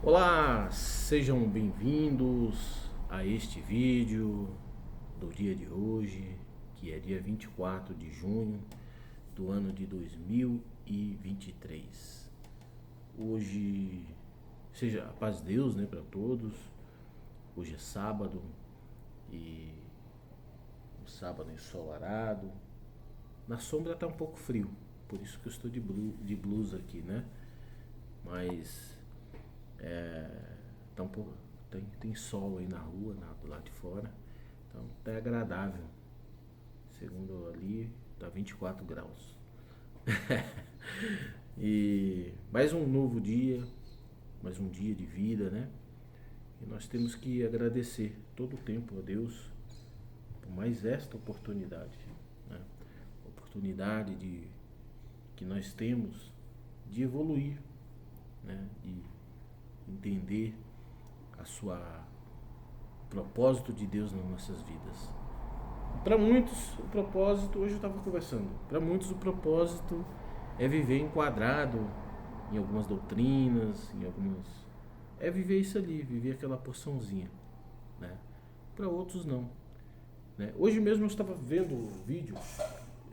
Olá, sejam bem-vindos a este vídeo do dia de hoje, que é dia 24 de junho do ano de 2023. Hoje, seja a paz de Deus, né, para todos. Hoje é sábado e um sábado ensolarado. Na sombra tá um pouco frio, por isso que eu estou de blusa aqui, né? Mas tá um pouco, tem sol aí na rua, do lado de fora, então tá agradável. Segundo ali, tá 24 graus. E mais um novo dia, mais um dia de vida, né? E nós temos que agradecer todo o tempo a Deus por mais esta oportunidade, né? Oportunidade que nós temos de evoluir, né? De entender o propósito de Deus nas nossas vidas. Para muitos, o propósito, hoje eu estava conversando, para muitos o propósito é viver enquadrado em algumas doutrinas, é viver isso ali, viver aquela porçãozinha, né? Para outros não, né? Hoje mesmo eu estava vendo o vídeo,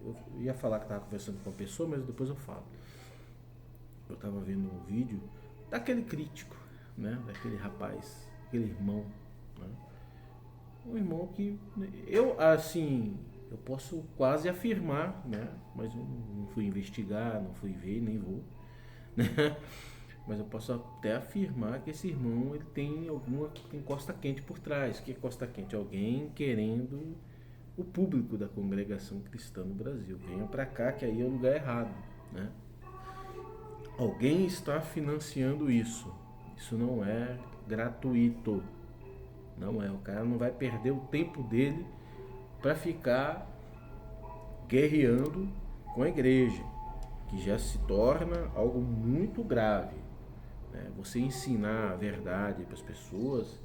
eu ia falar que estava conversando com uma pessoa, mas depois eu falo. Eu estava vendo um vídeo daquele crítico, né? Daquele rapaz, aquele irmão, né? Um irmão que eu posso quase afirmar, né? Mas eu não fui investigar, não fui ver, nem vou, né? Mas eu posso até afirmar que esse irmão ele tem costa quente por trás. O que é costa quente? Alguém querendo o público da congregação cristã no Brasil. Venha para cá que aí é o lugar errado, né? Alguém está financiando isso. Isso não é gratuito. Não é. O cara não vai perder o tempo dele para ficar guerreando com a igreja, que já se torna algo muito grave, né? Você ensinar a verdade para as pessoas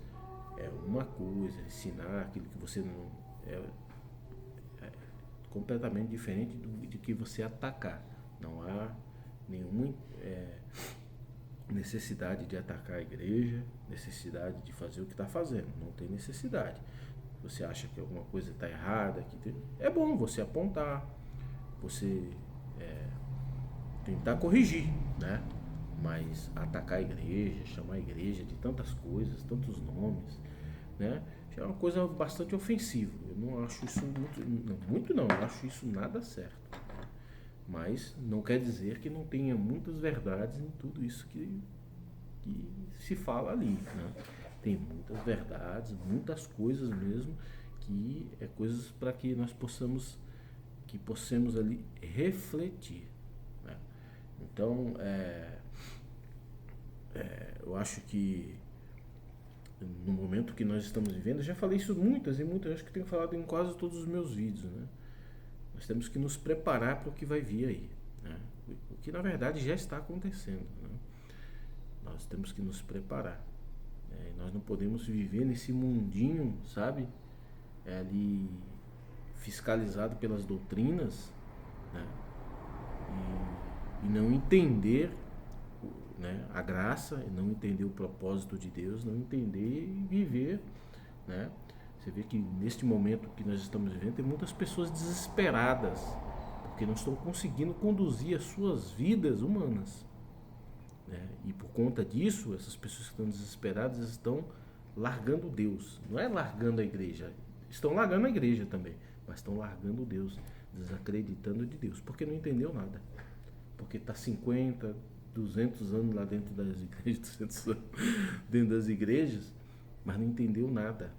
é uma coisa, ensinar aquilo que você não é completamente diferente de que você atacar. Não há nenhuma necessidade de atacar a igreja, necessidade de fazer o que está fazendo. Não tem necessidade. Você acha que alguma coisa está errada, é bom você apontar, você tentar corrigir, né? Mas atacar a igreja, chamar a igreja de tantas coisas, tantos nomes, né? Já é uma coisa bastante ofensiva. Eu não acho isso muito não, eu acho isso nada certo. Mas não quer dizer que não tenha muitas verdades em tudo isso que se fala ali, né? Tem muitas verdades, muitas coisas mesmo, que é coisas para que nós possamos ali refletir, né? Então, eu acho que no momento que nós estamos vivendo, eu já falei isso muitas, acho que tenho falado em quase todos os meus vídeos, né? Nós temos que nos preparar para o que vai vir aí, né? O que na verdade já está acontecendo, né? Nós temos que nos preparar, né? Nós não podemos viver nesse mundinho, sabe? Ali fiscalizado pelas doutrinas, né? E não entender, né, a graça, não entender o propósito de Deus, não entender e viver, né? Você vê que neste momento que nós estamos vivendo tem muitas pessoas desesperadas porque não estão conseguindo conduzir as suas vidas humanas, né? E por conta disso, essas pessoas que estão desesperadas estão largando Deus. Não é largando a igreja, estão largando a igreja também, mas estão largando Deus, desacreditando de Deus, porque não entendeu nada. Porque está 50, 200 anos lá dentro das igrejas, 200 anos dentro das igrejas, mas não entendeu nada.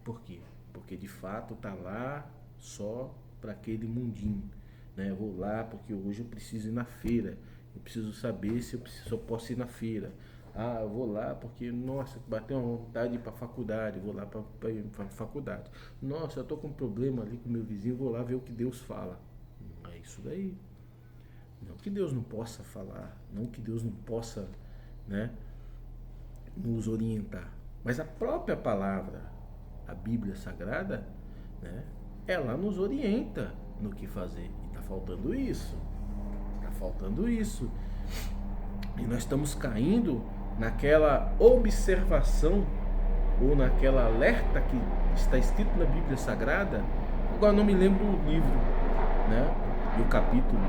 Por quê? Porque de fato está lá só para aquele mundinho, né? Eu vou lá porque hoje eu preciso ir na feira, eu preciso saber se eu posso ir na feira. Ah, eu vou lá porque, nossa, bateu uma vontade de ir para a faculdade, eu vou lá para ir para a faculdade. Nossa, eu estou com um problema ali com meu vizinho, eu vou lá ver o que Deus fala. Não é isso daí. Não que Deus não possa falar, não que Deus não possa, né, nos orientar, mas a própria palavra, a Bíblia Sagrada, né, ela nos orienta no que fazer. E está faltando isso. Está faltando isso. E nós estamos caindo naquela observação ou naquela alerta que está escrito na Bíblia Sagrada. Agora não me lembro o livro, né? E o capítulo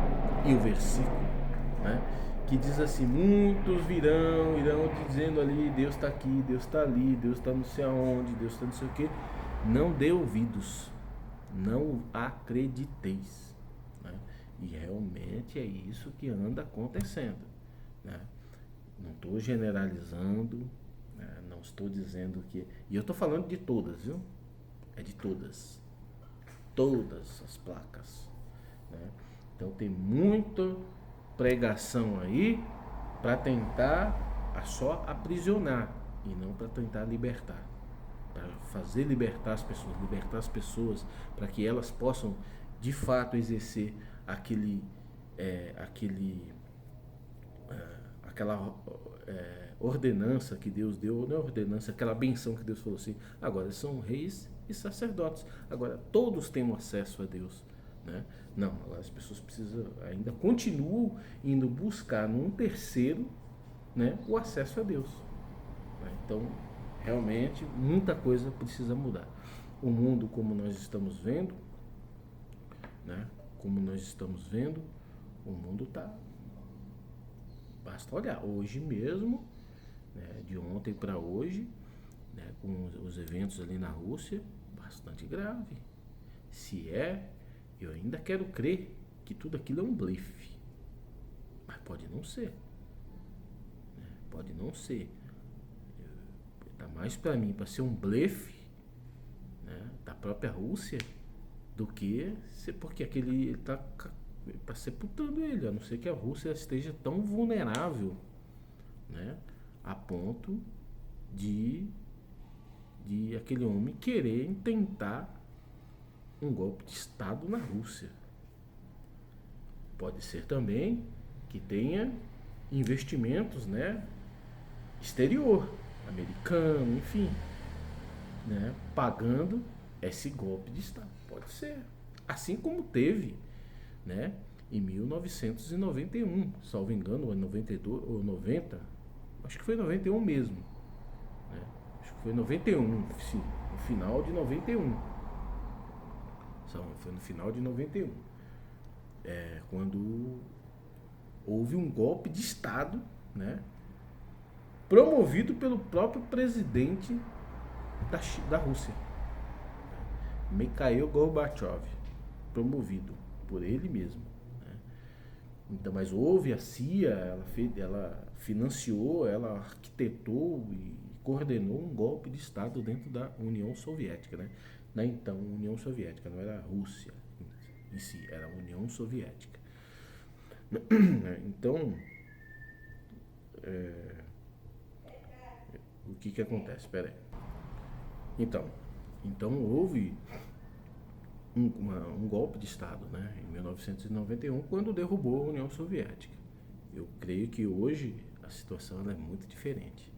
e o versículo, né? Que diz assim: muitos irão dizendo ali, Deus está aqui, Deus está ali, Deus está não sei aonde, Deus está não sei o que. Não dê ouvidos, não acrediteis, né? E realmente é isso que anda acontecendo, né? Não estou generalizando, né? Não estou dizendo que... E eu estou falando de todas, viu? É de todas. Todas as placas, né? Então tem muita pregação aí para tentar só aprisionar e não para tentar libertar, para fazer libertar as pessoas para que elas possam de fato exercer aquela ordenança que Deus deu, não é ordenança, aquela benção que Deus falou assim: agora são reis e sacerdotes, agora todos têm acesso a Deus, né? Não, agora as pessoas precisam, ainda continuam indo buscar num terceiro, né, o acesso a Deus, né? Então, realmente, muita coisa precisa mudar. O mundo, como nós estamos vendo, né, o mundo está... Basta olhar, hoje mesmo, né, de ontem para hoje, né, com os eventos ali na Rússia, bastante grave. Se eu ainda quero crer que tudo aquilo é um blefe, mas pode não ser, né? Pode não ser. Tá mais para mim para ser um blefe, né, da própria Rússia do que porque aquele está sepultando ele, a não ser que a Rússia esteja tão vulnerável, né, a ponto de aquele homem querer tentar um golpe de Estado na Rússia. Pode ser também que tenha investimentos, né, exterior, americano, enfim, né, pagando esse golpe de Estado. Pode ser. Assim como teve, né, em 1991, salvo engano, ou 92 ou 90, acho que foi 91 mesmo, né? Acho que foi 91, sim, no final de 91. Foi no final de 91. Quando houve um golpe de Estado, né, promovido pelo próprio presidente da Rússia, Mikhail Gorbachev, promovido por ele mesmo, né? Então, mas houve a CIA, ela financiou, ela arquitetou e coordenou um golpe de Estado dentro da União Soviética, né? Na então União Soviética, não era a Rússia em si, era a União Soviética. Então, o que acontece? Espera aí. Então houve um golpe de Estado, né, em 1991, quando derrubou a União Soviética. Eu creio que hoje a situação ela é muito diferente,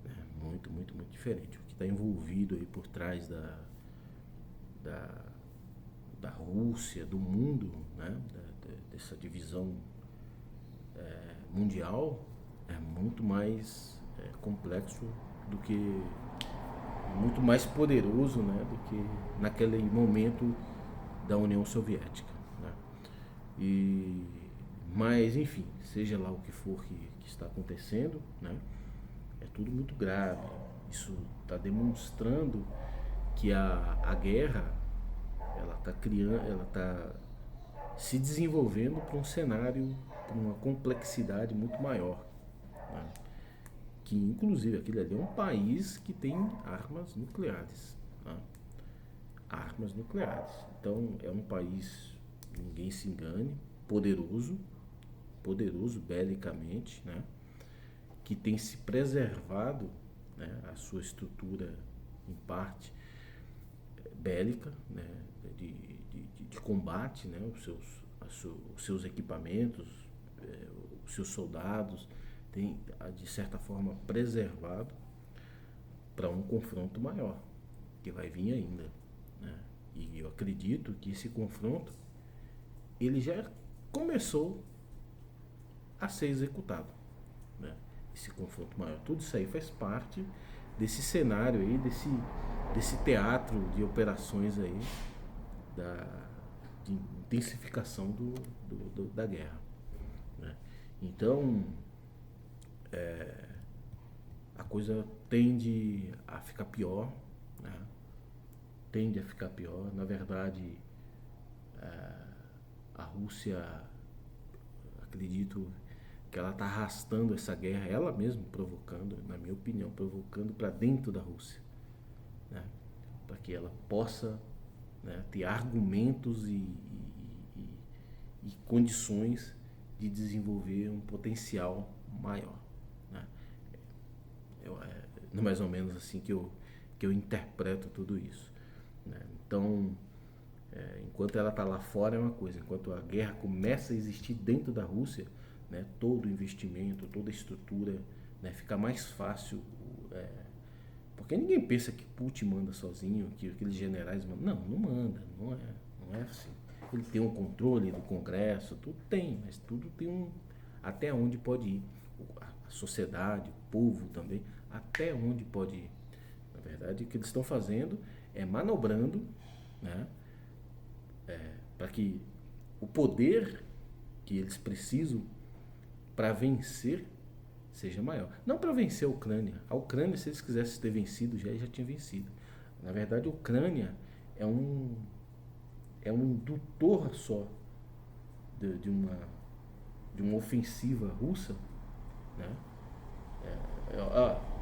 né, muito, muito, muito diferente. O que está envolvido aí por trás da Rússia, do mundo, né, dessa divisão mundial, é muito mais complexo do que... muito mais poderoso, né, do que naquele momento da União Soviética, né? Mas enfim, seja lá o que for que está acontecendo, né, é tudo muito grave. Isso está demonstrando que a guerra ela está se desenvolvendo para um cenário, para uma complexidade muito maior, né? Que inclusive aquele ali é um país que tem armas nucleares, tá? Armas nucleares. Então é um país, ninguém se engane, poderoso belicamente, né? Que tem se preservado, né, a sua estrutura em parte bélica, né, de combate, né, os seus equipamentos, os seus soldados, tem, de certa forma, preservado para um confronto maior, que vai vir ainda, né? E eu acredito que esse confronto, ele já começou a ser executado, né? esse confronto maior. Tudo isso aí faz parte desse cenário aí, desse teatro de operações aí, de intensificação da guerra, né? Então, a coisa tende a ficar pior, né? Tende a ficar pior. Na verdade, a Rússia, acredito que ela está arrastando essa guerra, ela mesma provocando, na minha opinião, provocando para dentro da Rússia, né? Para que ela possa, né, ter argumentos e condições de desenvolver um potencial maior, né? É mais ou menos assim que eu interpreto tudo isso, né? Então, enquanto ela está lá fora é uma coisa, enquanto a guerra começa a existir dentro da Rússia, né, todo o investimento, toda a estrutura, né, fica mais fácil, porque ninguém pensa que Putin manda sozinho, que aqueles generais mandam. Não manda, não é assim. Ele tem um controle do Congresso, tudo tem, mas tudo tem até onde pode ir. A sociedade, o povo também, até onde pode ir. Na verdade, o que eles estão fazendo é manobrando, né, para que o poder que eles precisam para vencer seja maior. Não para vencer a Ucrânia. A Ucrânia, se eles quisessem ter vencido, já tinha vencido. Na verdade, a Ucrânia é um indutor só de uma ofensiva russa, né?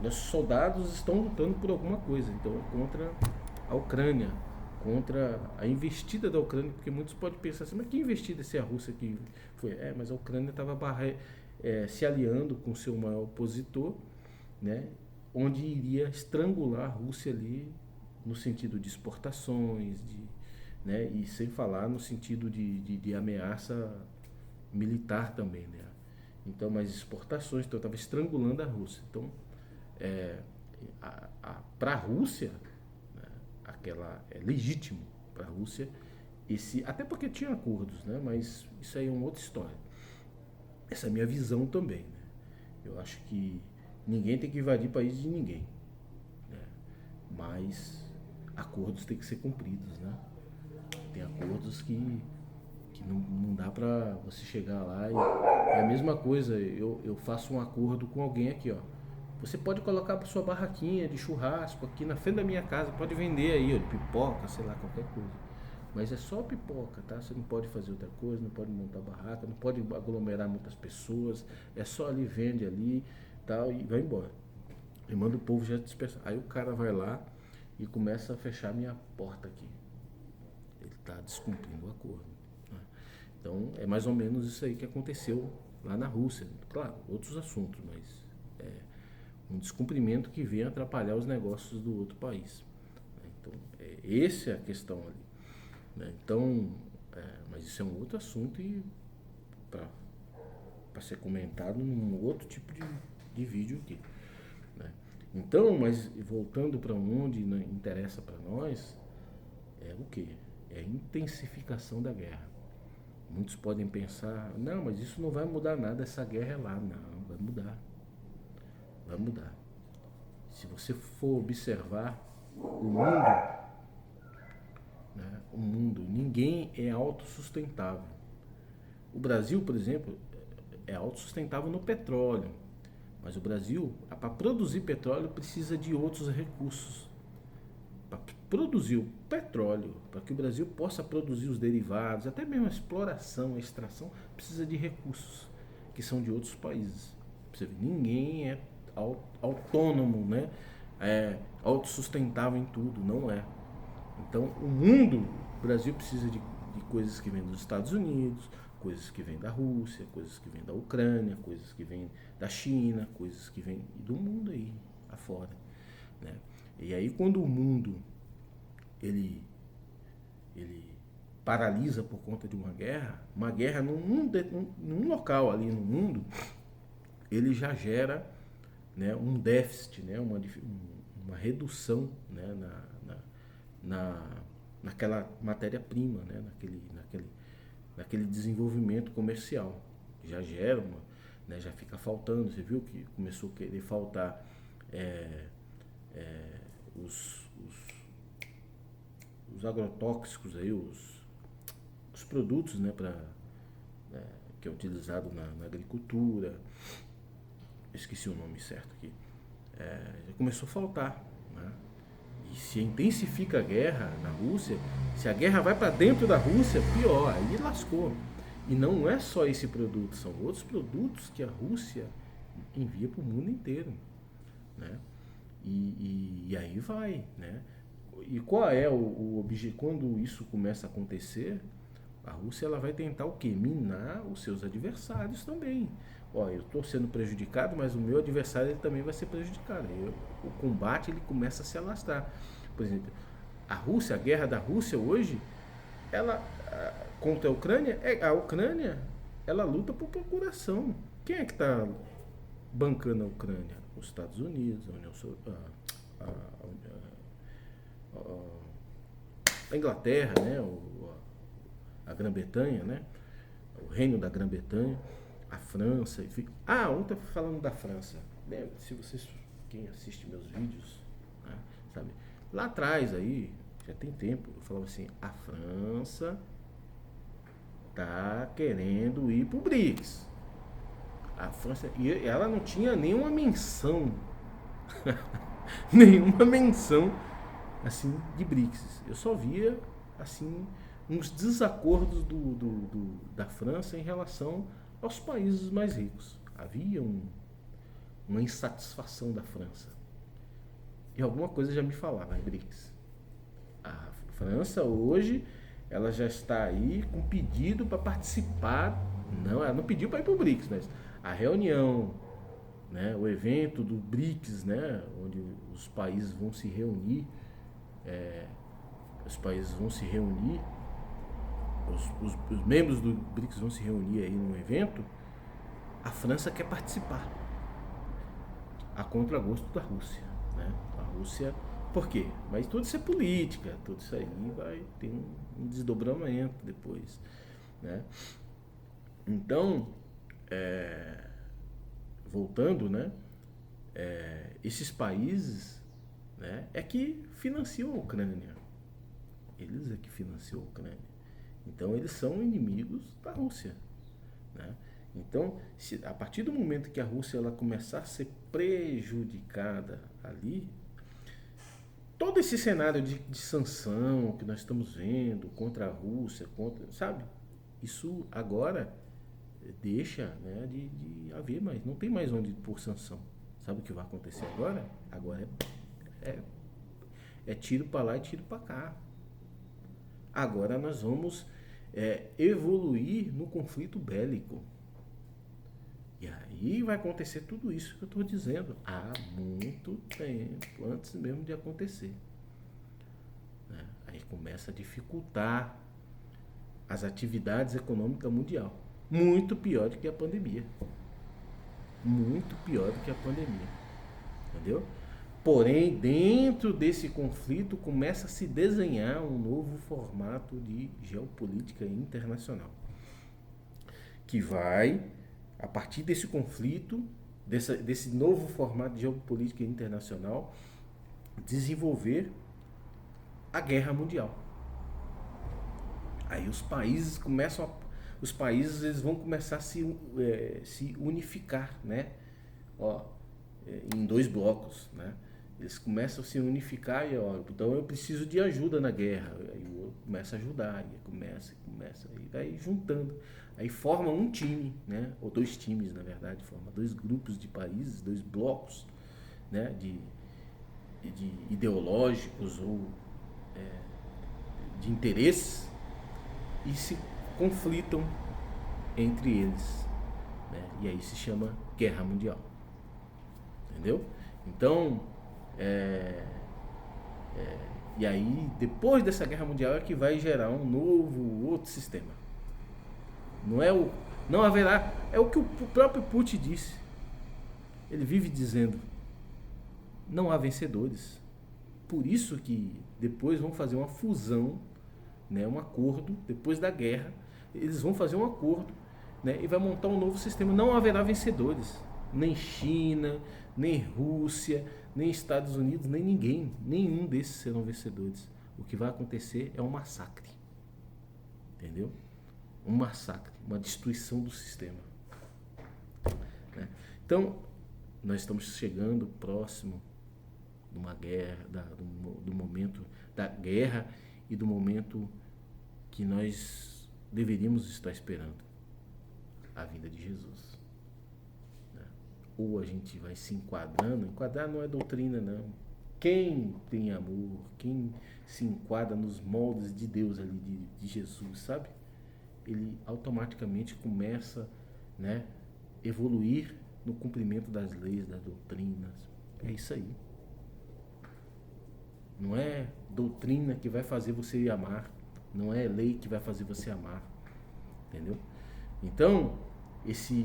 Nossos soldados estão lutando por alguma coisa, então contra a Ucrânia, contra a investida da Ucrânia, porque muitos podem pensar assim, mas que investida se é a Rússia que foi? Mas a Ucrânia estava se aliando com o seu maior opositor, né, onde iria estrangular a Rússia ali no sentido de exportações, né, e sem falar no sentido de ameaça militar também, né? Então, mas exportações, então estava estrangulando a Rússia. Então, para a Rússia, né, é legítimo para a Rússia até porque tinha acordos, né? Mas isso aí é uma outra história. Essa é a minha visão também, né? Eu acho que ninguém tem que invadir país de ninguém, né? Mas acordos têm que ser cumpridos, né? Tem acordos que não dá pra você chegar lá é a mesma coisa, eu faço um acordo com alguém aqui, ó. Você pode colocar para sua barraquinha de churrasco aqui na frente da minha casa, pode vender aí, ó, de pipoca, sei lá, qualquer coisa. Mas é só pipoca, tá? Você não pode fazer outra coisa, não pode montar barraca, não pode aglomerar muitas pessoas, é só ali, vende ali, tal, e vai embora. E manda o povo já dispersar. Aí o cara vai lá e começa a fechar minha porta aqui. Ele está descumprindo o acordo, né? Então é mais ou menos isso aí que aconteceu lá na Rússia. Claro, outros assuntos, mas é um descumprimento que vem atrapalhar os negócios do outro país, né? Então, essa é a questão ali, né? Então, mas isso é um outro assunto e para ser comentado num outro tipo de vídeo aqui, né? Então, mas voltando para onde interessa para nós, é o que? É a intensificação da guerra. Muitos podem pensar, não, mas isso não vai mudar nada, essa guerra é lá. Não, vai mudar. Vai mudar. Se você for observar o mundo, né, ninguém é autossustentável. O Brasil, por exemplo, é autossustentável no petróleo, mas o Brasil, para produzir petróleo, precisa de outros recursos. Para produzir o petróleo, para que o Brasil possa produzir os derivados, até mesmo a exploração, a extração, precisa de recursos que são de outros países. Você vê, ninguém é autônomo, né? Autossustentável em tudo, não é. Então, o Brasil precisa de coisas que vêm dos Estados Unidos, coisas que vêm da Rússia, coisas que vêm da Ucrânia, coisas que vêm da China, coisas que vêm do mundo aí afora, né? E aí quando o mundo ele paralisa por conta de uma guerra num local ali no mundo, ele já gera, né, um déficit, né, uma redução, né, naquela matéria-prima, né, naquele desenvolvimento comercial. Já gera né? Já fica faltando. Você viu que começou a querer faltar os agrotóxicos aí, os produtos, né, que é utilizado na agricultura. Esqueci o nome certo aqui. Já começou a faltar, né? E se intensifica a guerra na Rússia, se a guerra vai para dentro da Rússia, pior, aí lascou. E não é só esse produto, são outros produtos que a Rússia envia para o mundo inteiro, né? E aí vai, né? E qual é o objetivo? Quando isso começa a acontecer, a Rússia ela vai tentar o quê? Minar os seus adversários também. Ó, eu estou sendo prejudicado, mas o meu adversário ele também vai ser prejudicado. O combate ele começa a se alastrar. Por exemplo, a guerra da Rússia hoje, ela contra a Ucrânia, ela luta por procuração. Quem é que está bancando a Ucrânia? Os Estados Unidos, a Inglaterra, né? A Grã-Bretanha, né? O Reino da Grã-Bretanha, a França, enfim. Ontem falando da França. Se vocês, quem assiste meus vídeos, né, sabe? Lá atrás aí, já tem tempo, eu falava assim, a França tá querendo ir pro BRICS. A França, e ela não tinha nenhuma menção, nenhuma menção assim de BRICS. Eu só via assim uns desacordos da França em relação aos países mais ricos. Havia uma insatisfação da França. E alguma coisa já me falava, BRICS. A França hoje ela já está aí com pedido para participar. Não, ela não pediu para ir para o BRICS, mas a reunião, né, o evento do BRICS, né, onde os países vão se reunir, os membros do BRICS vão se reunir aí num evento. A França quer participar, a contragosto da Rússia, né? A Rússia, por quê? Mas tudo isso é política, tudo isso aí vai ter um desdobramento depois, né? Então, voltando, né? Esses países, né, é que financiam a Ucrânia. Eles é que financiam a Ucrânia. Então eles são inimigos da Rússia, né? Então, a partir do momento que a Rússia ela começar a ser prejudicada ali, todo esse cenário de sanção que nós estamos vendo contra a Rússia, sabe? Isso agora deixa, né, de haver mais. Não tem mais onde pôr sanção. Sabe o que vai acontecer agora? Agora é tiro para lá e tiro para cá. Agora nós vamos evoluir no conflito bélico. E aí vai acontecer tudo isso que eu estou dizendo há muito tempo, antes mesmo de acontecer, né? Aí começa a dificultar as atividades econômicas mundial. Muito pior do que a pandemia. Muito pior do que a pandemia. Entendeu? Porém, dentro desse conflito começa a se desenhar um novo formato de geopolítica internacional. Que vai, a partir desse conflito, desse novo formato de geopolítica internacional, desenvolver a guerra mundial. Aí os países eles vão começar a se unificar, né? Em dois blocos, né? Eles começam a se unificar e, então eu preciso de ajuda na guerra. Aí o outro começa a ajudar, aí começa, aí vai juntando. Aí forma um time, né? Ou dois times, na verdade, forma dois grupos de países, dois blocos, né? De ideológicos ou de interesses, e se conflitam entre eles, né? E aí se chama Guerra Mundial. Entendeu? Então, e aí, depois dessa guerra mundial é que vai gerar um novo, outro sistema. Não haverá, é o que o próprio Putin disse. Ele vive dizendo, não há vencedores. Por isso que depois vão fazer uma fusão, né, um acordo, depois da guerra, eles vão fazer um acordo né, e vai montar um novo sistema. Não haverá vencedores, nem China, nem Rússia, nem Estados Unidos, nem ninguém, nenhum desses serão vencedores. O que vai acontecer é um massacre, entendeu? Um massacre, uma destruição do sistema, né? Então, nós estamos chegando próximo de uma guerra, do momento da guerra e do momento que nós deveríamos estar esperando a vinda de Jesus, né? Ou a gente vai se enquadrando. Enquadrar não é doutrina, não. Quem tem amor, quem se enquadra nos moldes de Deus ali, de Jesus, sabe? Ele automaticamente começa, né, evoluir no cumprimento das leis, das doutrinas. É isso aí. Não é doutrina que vai fazer você amar, não é lei que vai fazer você amar, entendeu? Então, esse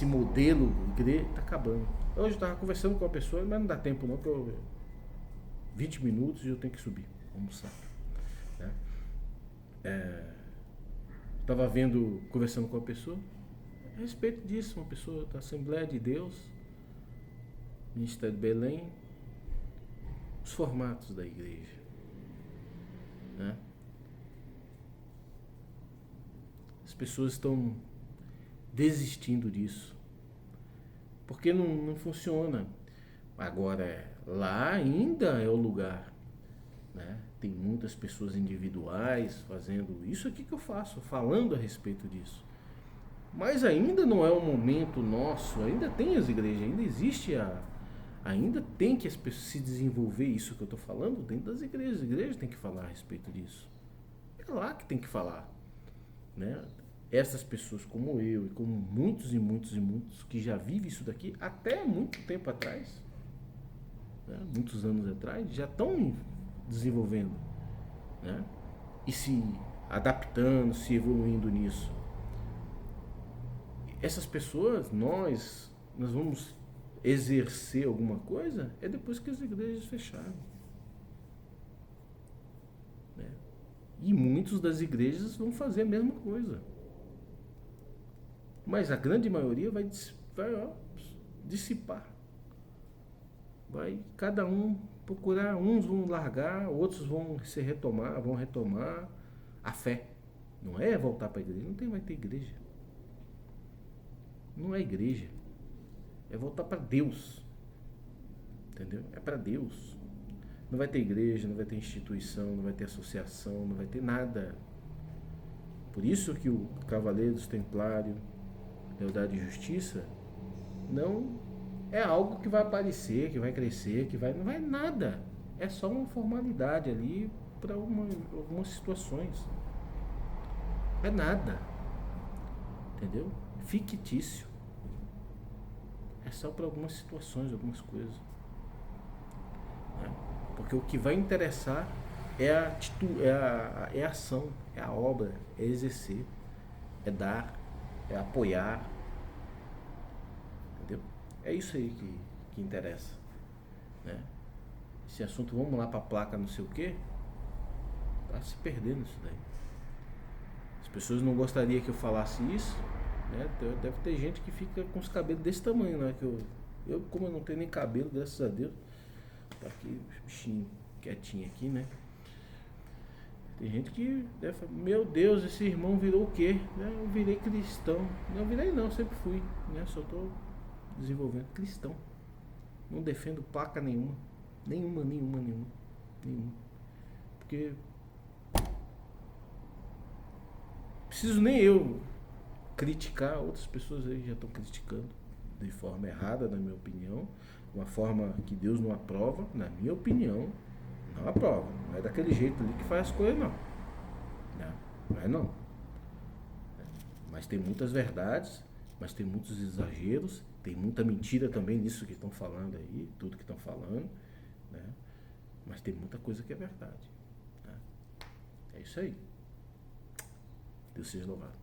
modelo igreja está acabando. Hoje eu estava conversando com uma pessoa, mas não dá tempo não, porque 20 minutos e eu tenho que subir, almoçar, né? Estava conversando com uma pessoa a respeito disso, uma pessoa da Assembleia de Deus, Ministério de Belém, os formatos da igreja, né? As pessoas estão desistindo disso, porque não funciona. Agora, lá ainda é o lugar, né? Tem muitas pessoas individuais fazendo isso aqui que eu faço, falando a respeito disso. Mas ainda não é o momento nosso, ainda tem as igrejas, ainda existe ainda tem que as pessoas se desenvolver isso que eu estou falando dentro das igrejas. As igrejas têm que falar a respeito disso. É lá que tem que falar, né? Essas pessoas como eu e como muitos e muitos e muitos que já vivem isso daqui até muito tempo atrás, né? Muitos anos atrás, já estão desenvolvendo, né? E se adaptando, se evoluindo nisso. Essas pessoas, nós vamos exercer alguma coisa é depois que as igrejas fecharem, né? E muitos das igrejas vão fazer a mesma coisa, mas a grande maioria vai dissipar, vai cada um procurar, uns vão largar, outros vão retomar a fé. Não é voltar para a igreja, vai ter igreja, não é igreja, é voltar para Deus, entendeu? É para Deus. Não vai ter igreja, não vai ter instituição, não vai ter associação, não vai ter nada. Por isso que o Cavaleiros Templário, Lealdade e Justiça, não é algo que vai aparecer, que vai crescer, não vai nada. É só uma formalidade ali para algumas situações. É nada, entendeu? Fictício. É só para algumas situações, algumas coisas, né? Porque o que vai interessar é a atitude, é a ação, é a obra, é exercer, é dar, é apoiar, entendeu? É isso aí que interessa, né? Esse assunto, vamos lá para a placa não sei o que, tá se perdendo isso daí. As pessoas não gostariam que eu falasse isso, né? Deve ter gente que fica com os cabelos desse tamanho, né? Que eu como eu não tenho nem cabelo, graças a Deus, tá aqui, bichinho quietinho aqui, né? Tem gente que deve falar, meu Deus, esse irmão virou o quê? Eu virei cristão. Não virei não, sempre fui, né? Só tô desenvolvendo cristão. Não defendo placa nenhuma. Nenhuma. Porque preciso nem eu criticar, outras pessoas aí já estão criticando de forma errada, na minha opinião, uma forma que Deus não aprova, na minha opinião, não aprova. Não é daquele jeito ali que faz as coisas, não. Não é não. Mas tem muitas verdades, mas tem muitos exageros, tem muita mentira também nisso que estão falando aí, tudo que estão falando, né? Mas tem muita coisa que é verdade, né? É isso aí. Deus seja louvado.